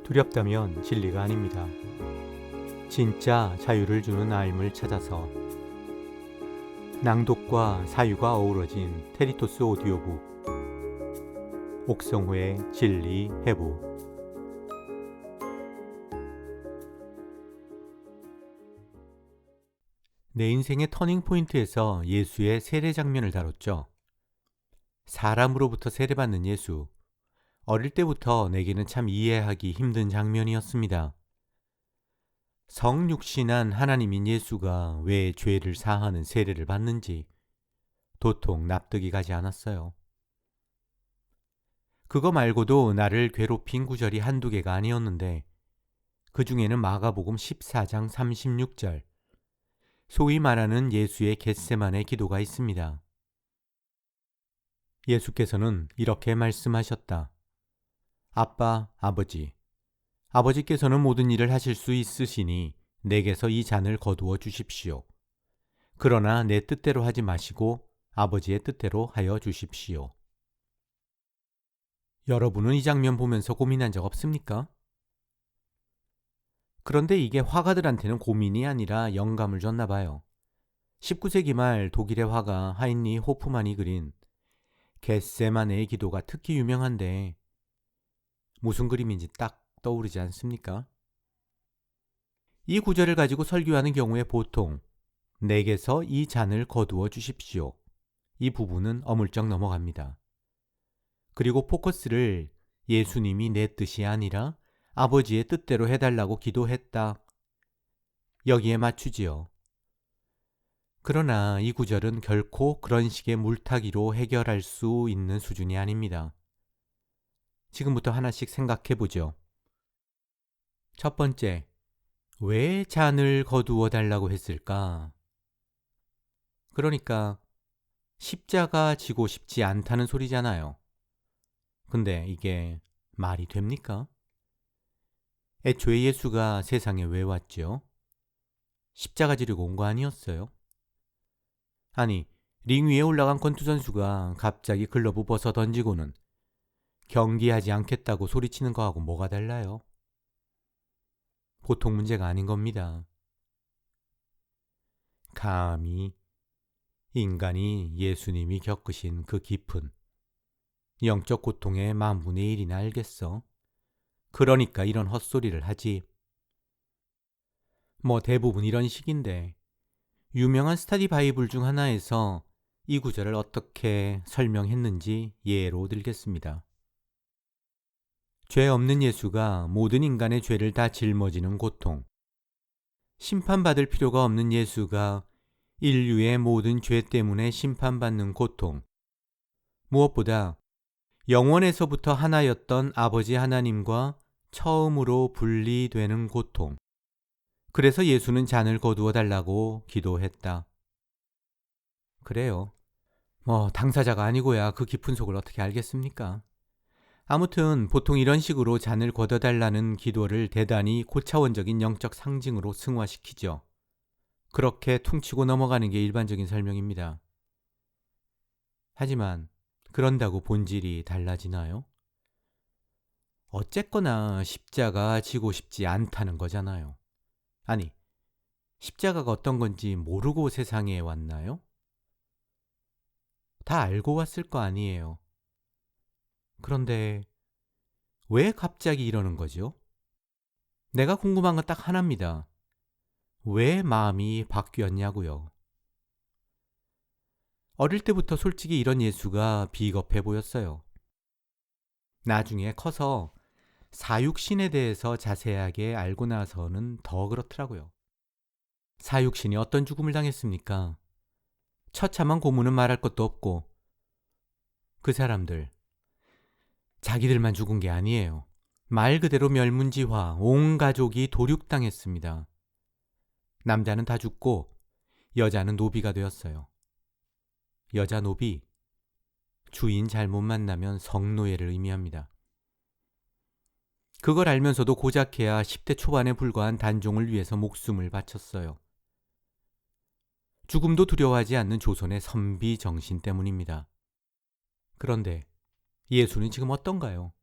두렵다면 진리가 아닙니다. 진짜 자유를 주는 알을 찾아서 낭독과 사유가 어우러진 테리토스 오디오북 옥성호의 진리 해부. 내 인생의 터닝포인트에서 예수의 세례 장면을 다뤘죠. 사람으로부터 세례받는 예수. 어릴 때부터 내게는 참 이해하기 힘든 장면이었습니다. 성육신한 하나님인 예수가 왜 죄를 사하는 세례를 받는지 도통 납득이 가지 않았어요. 그거 말고도 나를 괴롭힌 구절이 한두 개가 아니었는데 그 중에는 마가복음 14장 36절, 소위 말하는 예수의 겟세마네 기도가 있습니다. 예수께서는 이렇게 말씀하셨다. 아빠, 아버지께서는 모든 일을 하실 수 있으시니 내게서 이 잔을 거두어 주십시오. 그러나 내 뜻대로 하지 마시고 아버지의 뜻대로 하여 주십시오. 여러분은 이 장면 보면서 고민한 적 없습니까? 그런데 이게 화가들한테는 고민이 아니라 영감을 줬나 봐요. 19세기 말 독일의 화가 하인리 호프만이 그린 겟세마네의 기도가 특히 유명한데 무슨 그림인지 딱 떠오르지 않습니까? 이 구절을 가지고 설교하는 경우에 보통 내게서 이 잔을 거두어 주십시오. 이 부분은 어물쩍 넘어갑니다. 그리고 포커스를 예수님이 내 뜻이 아니라 아버지의 뜻대로 해달라고 기도했다. 여기에 맞추지요. 그러나 이 구절은 결코 그런 식의 물타기로 해결할 수 있는 수준이 아닙니다. 지금부터 하나씩 생각해 보죠. 첫 번째, 왜 잔을 거두어 달라고 했을까? 그러니까 십자가 지고 싶지 않다는 소리잖아요. 근데 이게 말이 됩니까? 애초에 예수가 세상에 왜 왔죠? 십자가 지르고 온 거 아니었어요? 아니, 링 위에 올라간 권투 선수가 갑자기 글러브 벗어 던지고는 경기하지 않겠다고 소리치는 거하고 뭐가 달라요? 보통 문제가 아닌 겁니다. 감히 인간이 예수님이 겪으신 그 깊은 영적 고통의 만분의 1이나 알겠어? 그러니까 이런 헛소리를 하지. 뭐 대부분 이런 식인데 유명한 스터디 바이블 중 하나에서 이 구절을 어떻게 설명했는지 예로 들겠습니다. 죄 없는 예수가 모든 인간의 죄를 다 짊어지는 고통, 심판받을 필요가 없는 예수가 인류의 모든 죄 때문에 심판받는 고통, 무엇보다 영원에서부터 하나였던 아버지 하나님과 처음으로 분리되는 고통. 그래서 예수는 잔을 거두어 달라고 기도했다. 그래요. 당사자가 아니고야 그 깊은 속을 어떻게 알겠습니까? 아무튼 보통 이런 식으로 잔을 거둬달라는 기도를 대단히 고차원적인 영적 상징으로 승화시키죠. 그렇게 퉁치고 넘어가는 게 일반적인 설명입니다. 하지만 그런다고 본질이 달라지나요? 어쨌거나 십자가 지고 싶지 않다는 거잖아요. 아니, 십자가가 어떤 건지 모르고 세상에 왔나요? 다 알고 왔을 거 아니에요. 그런데 왜 갑자기 이러는 거죠? 내가 궁금한 건 딱 하나입니다. 왜 마음이 바뀌었냐고요. 어릴 때부터 솔직히 이런 예수가 비겁해 보였어요. 나중에 커서 사육신에 대해서 자세하게 알고 나서는 더 그렇더라고요. 사육신이 어떤 죽음을 당했습니까? 처참한 고문은 말할 것도 없고 그 사람들 자기들만 죽은 게 아니에요. 말 그대로 멸문지화, 온 가족이 도륙당했습니다. 남자는 다 죽고 여자는 노비가 되었어요. 여자 노비, 주인 잘못 만나면 성노예를 의미합니다. 그걸 알면서도 고작해야 10대 초반에 불과한 단종을 위해서 목숨을 바쳤어요. 죽음도 두려워하지 않는 조선의 선비 정신 때문입니다. 그런데 예수는 지금 어떤가요?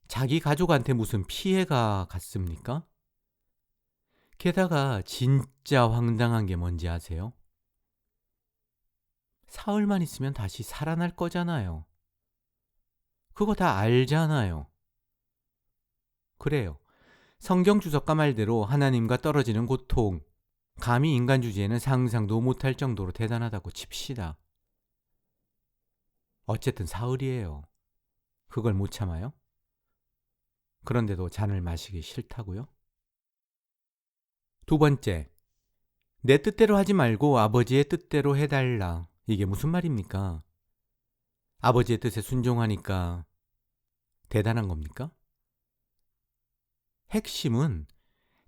자기 가족한테 무슨 피해가 갔습니까? 게다가 진짜 황당한 게 뭔지 아세요? 사흘만 있으면 다시 살아날 거잖아요. 그거 다 알잖아요. 그래요. 성경 주석가 말대로 하나님과 떨어지는 고통, 감히 인간 주제에는 상상도 못할 정도로 대단하다고 칩시다. 어쨌든 사흘이에요. 그걸 못 참아요? 그런데도 잔을 마시기 싫다고요? 두 번째, 내 뜻대로 하지 말고 아버지의 뜻대로 해달라. 이게 무슨 말입니까? 아버지의 뜻에 순종하니까 대단한 겁니까? 핵심은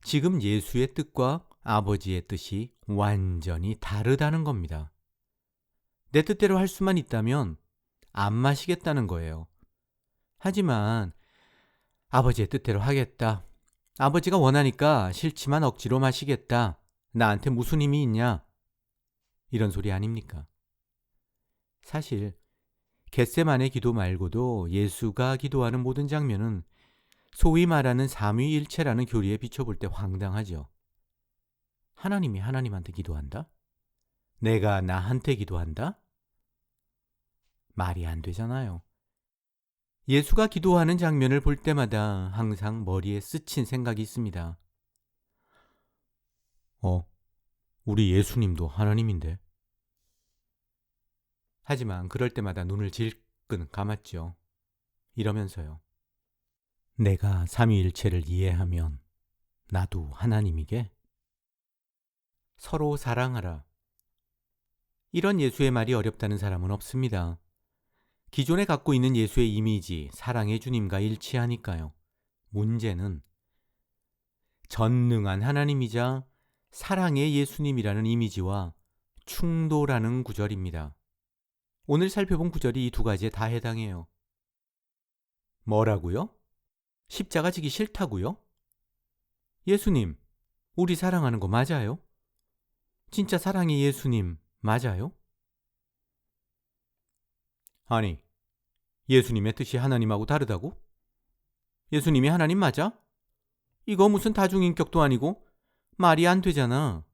지금 예수의 뜻과 아버지의 뜻이 완전히 다르다는 겁니다. 내 뜻대로 할 수만 있다면 안 마시겠다는 거예요. 하지만 아버지의 뜻대로 하겠다. 아버지가 원하니까 싫지만 억지로 마시겠다. 나한테 무슨 힘이 있냐? 이런 소리 아닙니까? 사실 겟세마네 기도 말고도 예수가 기도하는 모든 장면은 소위 말하는 삼위일체라는 교리에 비춰볼 때 황당하죠. 하나님이 하나님한테 기도한다? 내가 나한테 기도한다? 말이 안 되잖아요. 예수가 기도하는 장면을 볼 때마다 항상 머리에 스친 생각이 있습니다. 우리 예수님도 하나님인데. 하지만 그럴 때마다 눈을 질끈 감았죠. 이러면서요. 내가 삼위일체를 이해하면 나도 하나님이게? 서로 사랑하라. 이런 예수의 말이 어렵다는 사람은 없습니다. 기존에 갖고 있는 예수의 이미지, 사랑의 주님과 일치하니까요. 문제는 전능한 하나님이자 사랑의 예수님이라는 이미지와 충돌하는 구절입니다. 오늘 살펴본 구절이 이 두 가지에 다 해당해요. 뭐라고요? 십자가 지기 싫다고요? 예수님, 우리 사랑하는 거 맞아요? 진짜 사랑의 예수님 맞아요? 아니, 예수님의 뜻이 하나님하고 다르다고? 예수님이 하나님 맞아? 이거 무슨 다중인격도 아니고 말이 안 되잖아.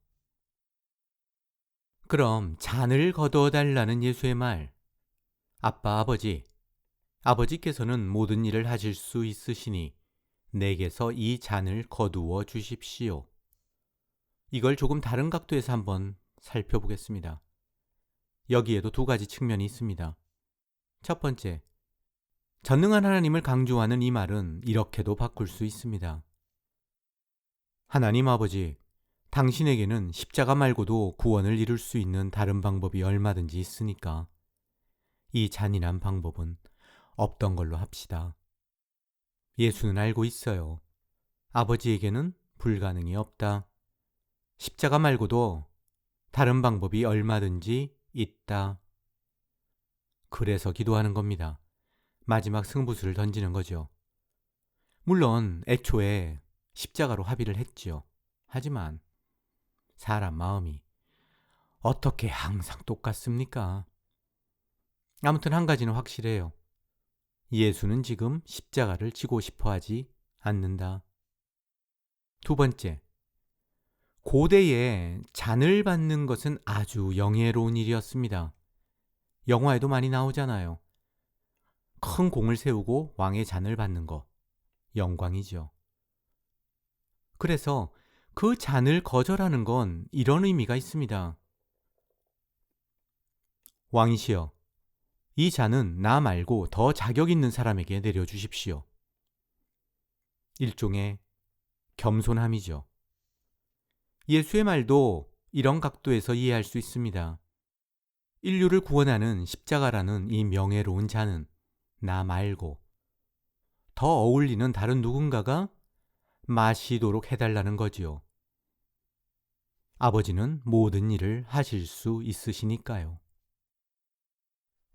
그럼 잔을 거두어 달라는 예수의 말. 아빠, 아버지께서는 모든 일을 하실 수 있으시니 내게서 이 잔을 거두어 주십시오. 이걸 조금 다른 각도에서 한번 살펴보겠습니다. 여기에도 두 가지 측면이 있습니다. 첫 번째, 전능한 하나님을 강조하는 이 말은 이렇게도 바꿀 수 있습니다. 하나님 아버지, 당신에게는 십자가 말고도 구원을 이룰 수 있는 다른 방법이 얼마든지 있으니까 이 잔인한 방법은 없던 걸로 합시다. 예수는 알고 있어요. 아버지에게는 불가능이 없다. 십자가 말고도 다른 방법이 얼마든지 있다. 그래서 기도하는 겁니다. 마지막 승부수를 던지는 거죠. 물론 애초에 십자가로 합의를 했지요. 하지만 사람 마음이 어떻게 항상 똑같습니까? 아무튼 한 가지는 확실해요. 예수는 지금 십자가를 지고 싶어 하지 않는다. 두 번째, 고대에 잔을 받는 것은 아주 영예로운 일이었습니다. 영화에도 많이 나오잖아요. 큰 공을 세우고 왕의 잔을 받는 거. 영광이죠. 그래서 그 잔을 거절하는 건 이런 의미가 있습니다. 왕이시여, 이 잔은 나 말고 더 자격 있는 사람에게 내려주십시오. 일종의 겸손함이죠. 예수의 말도 이런 각도에서 이해할 수 있습니다. 인류를 구원하는 십자가라는 이 명예로운 잔은 나 말고 더 어울리는 다른 누군가가 마시도록 해달라는 거지요. 아버지는 모든 일을 하실 수 있으시니까요.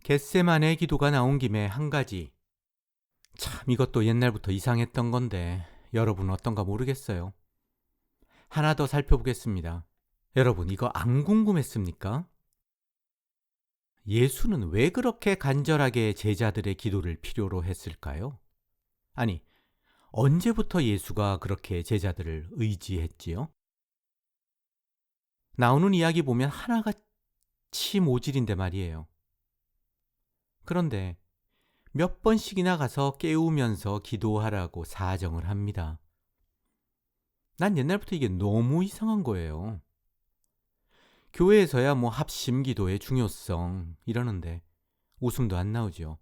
겟세마네 기도가 나온 김에 한 가지. 참 이것도 옛날부터 이상했던 건데 여러분 어떤가 모르겠어요. 하나 더 살펴보겠습니다. 여러분 이거 안 궁금했습니까? 예수는 왜 그렇게 간절하게 제자들의 기도를 필요로 했을까요? 아니, 언제부터 예수가 그렇게 제자들을 의지했지요? 나오는 이야기 보면 하나같이 모질인데 말이에요. 그런데 몇 번씩이나 가서 깨우면서 기도하라고 사정을 합니다. 난 옛날부터 이게 너무 이상한 거예요. 교회에서야 뭐 합심 기도의 중요성 이러는데 웃음도 안 나오죠.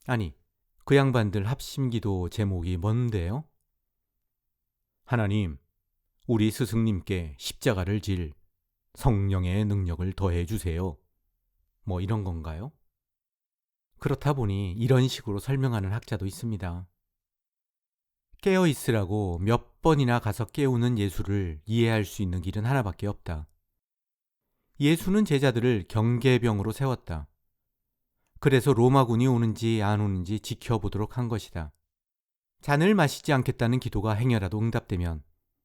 아니, 그 양반들 합심 기도 제목이 뭔데요? 하나님, 우리 스승님께 십자가를 질 성령의 능력을 더해 주세요. 뭐 이런 건가요? 그렇다 보니 이런 식으로 설명하는 학자도 있습니다. 깨어 있으라고 몇 번이나 가서 깨우는 예수를 이해할 수 있는 길은 하나밖에 없다. 예수는 제자들을 경계병으로 세웠다. 그래서 로마군이 오는지 안 오는지 지켜보도록 한 것이다. 잔을 마시지 않겠다는 기도가 행여라도 응답되면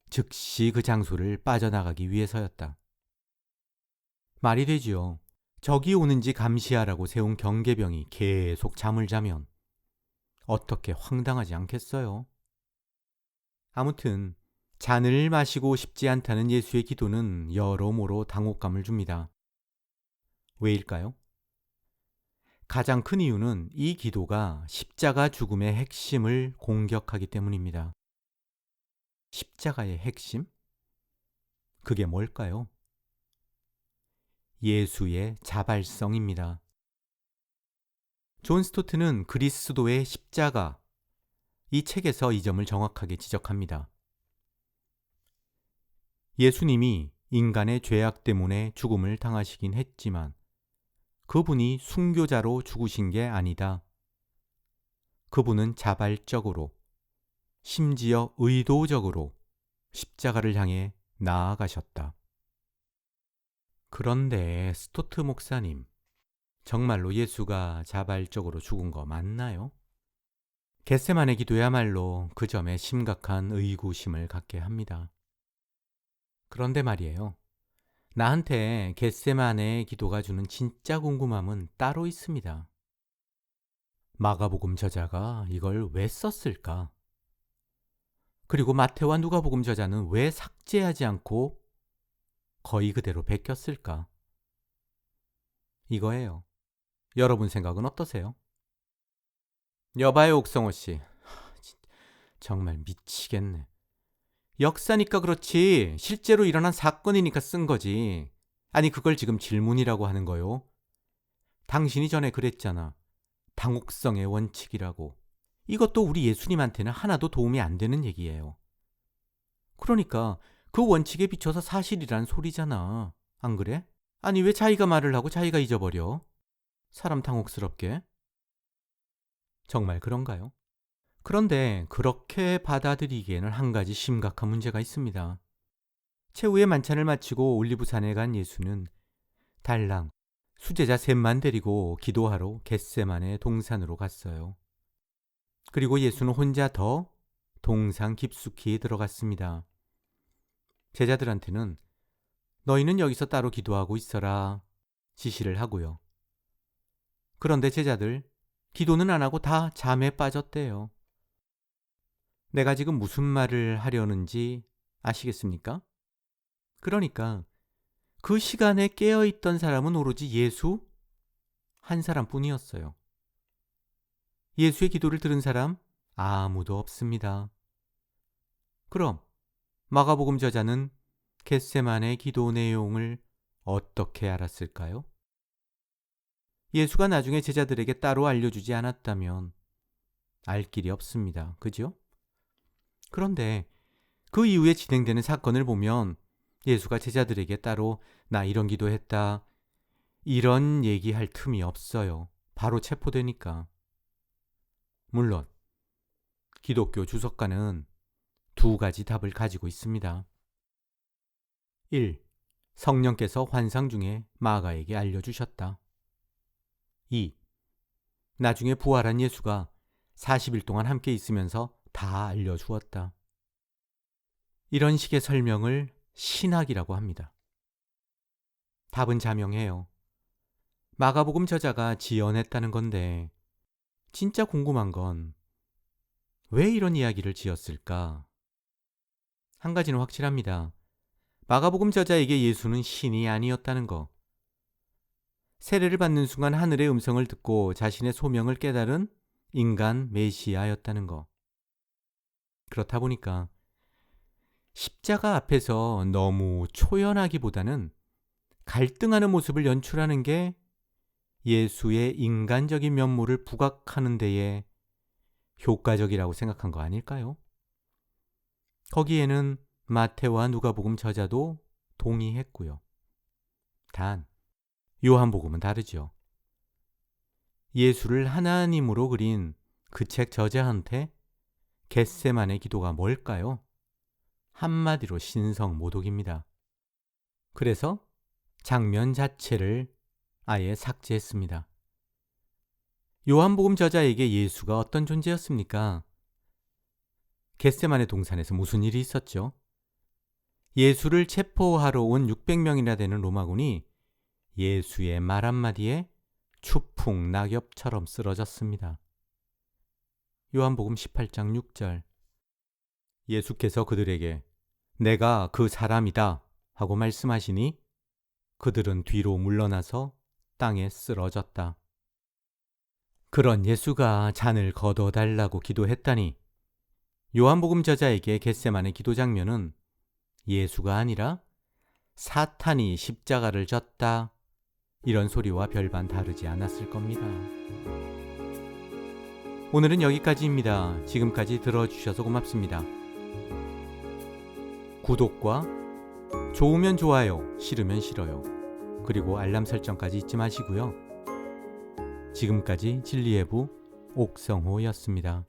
즉시 그 장소를 빠져나가기 위해서였다. 말이 되지요. 적이 오는지 감시하라고 세운 경계병이 계속 잠을 자면 어떻게 황당하지 않겠어요? 아무튼 잔을 마시고 싶지 않다는 예수의 기도는 여러모로 당혹감을 줍니다. 왜일까요? 가장 큰 이유는 이 기도가 십자가 죽음의 핵심을 공격하기 때문입니다. 십자가의 핵심? 그게 뭘까요? 예수의 자발성입니다. 존 스토트는 그리스도의 십자가, 이 책에서 이 점을 정확하게 지적합니다. 예수님이 인간의 죄악 때문에 죽음을 당하시긴 했지만 그분이 순교자로 죽으신 게 아니다. 그분은 자발적으로, 심지어 의도적으로 십자가를 향해 나아가셨다. 그런데 스토트 목사님, 정말로 예수가 자발적으로 죽은 거 맞나요? 겟세마네 기도야말로 그 점에 심각한 의구심을 갖게 합니다. 그런데 말이에요. 나한테 겟세마네 기도가 주는 진짜 궁금함은 따로 있습니다. 마가복음 저자가 이걸 왜 썼을까? 그리고 마태와 누가복음 저자는 왜 삭제하지 않고 거의 그대로 베꼈을까? 이거예요. 여러분 생각은 어떠세요? 여봐요, 옥성호 씨. 정말 미치겠네. 역사니까 그렇지 실제로 일어난 사건이니까 쓴 거지. 아니 그걸 지금 질문이라고 하는 거요. 당신이 전에 그랬잖아. 당혹성의 원칙이라고. 이것도 우리 예수님한테는 하나도 도움이 안 되는 얘기예요. 그러니까 그 원칙에 비춰서 사실이란 소리잖아. 안 그래? 아니 왜 자기가 말을 하고 자기가 잊어버려? 사람 당혹스럽게. 정말 그런가요? 그런데 그렇게 받아들이기에는 한 가지 심각한 문제가 있습니다. 최후의 만찬을 마치고 올리브산에 간 예수는 달랑 수제자 셋만 데리고 기도하러 겟세마네 동산으로 갔어요. 그리고 예수는 혼자 더 동산 깊숙이 들어갔습니다. 제자들한테는 너희는 여기서 따로 기도하고 있어라 지시를 하고요. 그런데 제자들 기도는 안 하고 다 잠에 빠졌대요. 내가 지금 무슨 말을 하려는지 아시겠습니까? 그러니까 그 시간에 깨어있던 사람은 오로지 예수 한 사람뿐이었어요. 예수의 기도를 들은 사람 아무도 없습니다. 그럼 마가복음 저자는 겟세마네 기도 내용을 어떻게 알았을까요? 예수가 나중에 제자들에게 따로 알려주지 않았다면 알 길이 없습니다. 그죠? 그런데 그 이후에 진행되는 사건을 보면 예수가 제자들에게 따로 나 이런 기도했다 이런 얘기할 틈이 없어요. 바로 체포되니까. 물론 기독교 주석가는 두 가지 답을 가지고 있습니다. 1. 성령께서 환상 중에 마가에게 알려주셨다. 2. 나중에 부활한 예수가 40일 동안 함께 있으면서 다 알려주었다. 이런 식의 설명을 신학이라고 합니다. 답은 자명해요. 마가복음 저자가 지어냈다는 건데 진짜 궁금한 건 왜 이런 이야기를 지었을까? 한 가지는 확실합니다. 마가복음 저자에게 예수는 신이 아니었다는 거. 세례를 받는 순간 하늘의 음성을 듣고 자신의 소명을 깨달은 인간 메시아였다는 거. 그렇다 보니까 십자가 앞에서 너무 초연하기보다는 갈등하는 모습을 연출하는 게 예수의 인간적인 면모를 부각하는 데에 효과적이라고 생각한 거 아닐까요? 거기에는 마태와 누가복음 저자도 동의했고요. 단, 요한복음은 다르죠. 예수를 하나님으로 그린 그 책 저자한테 겟세만의 기도가 뭘까요? 한마디로 신성모독입니다. 그래서 장면 자체를 아예 삭제했습니다. 요한복음 저자에게 예수가 어떤 존재였습니까? 겟세만의 동산에서 무슨 일이 있었죠? 예수를 체포하러 온 600명이나 되는 로마군이 예수의 말 한마디에 추풍 낙엽처럼 쓰러졌습니다. 요한복음 18장 6절. 예수께서 그들에게 내가 그 사람이다 하고 말씀하시니 그들은 뒤로 물러나서 땅에 쓰러졌다. 그런 예수가 잔을 걷어달라고 기도했다니 요한복음 저자에게 겟세만의 기도 장면은 예수가 아니라 사탄이 십자가를 졌다 이런 소리와 별반 다르지 않았을 겁니다. 오늘은 여기까지입니다. 지금까지 들어주셔서 고맙습니다. 구독과 좋으면 좋아요, 싫으면 싫어요. 그리고 알람 설정까지 잊지 마시고요. 지금까지 진리의 부 옥성호였습니다.